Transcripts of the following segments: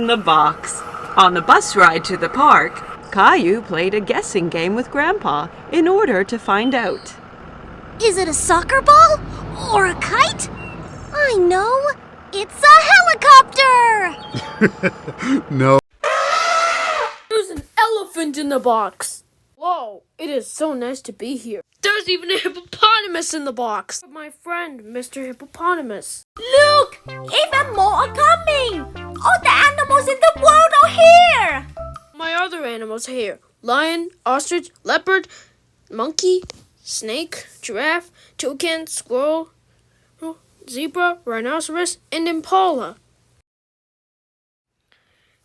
The box. On the bus ride to the park, Caillou played a guessing game with Grandpa in order to find out. Is it a soccer ball or a kite? I know. It's a helicopter! No. There's an elephant in the box. Whoa, it is so nice to be here. There's even a hippopotamus in the box. My friend, Mr. Hippopotamus. Look! Even more are coming! All the animals in the world are here! My other animals are here. Lion, ostrich, leopard, monkey, snake, giraffe, toucan, squirrel, zebra, rhinoceros, and impala.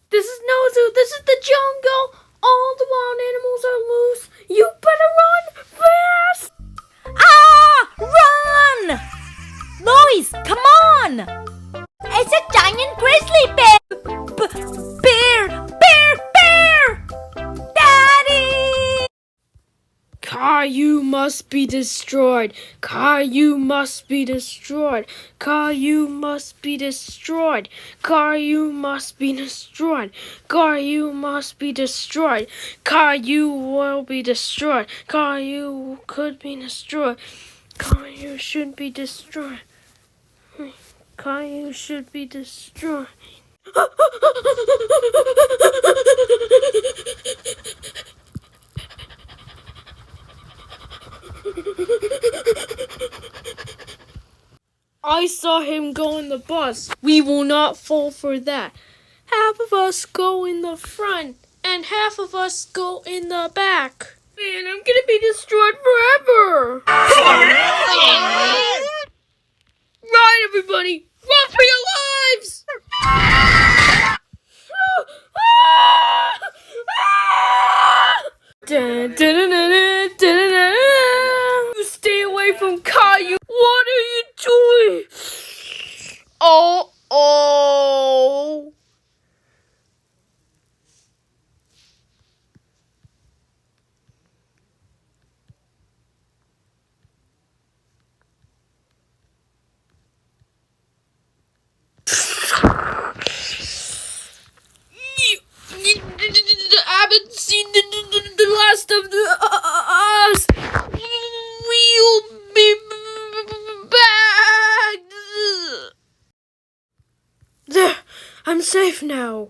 This is no zoo. This is the jungle. All the wild animals are loose. You better run fast! Ah! Run! Lois, come on! It's a giant grizzly bear! Bear! Daddy! Caillou must be destroyed. Caillou must be destroyed. Caillou must be destroyed. Caillou must be destroyed. Caillou must be destroyed. Caillou will be destroyed. Caillou could be destroyed. Caillou should be destroyed. Caillou should be destroyed. I saw him go in the bus. We will not fall for that. Half of us go in the front, and half of us go in the back. Man, I'm gonna be destroyed forever. Run, everybody! Run for your lives! You stay away from Caillou. What are you doing? Oh. I haven't seen the last of us. We'll be back. There, I'm safe now.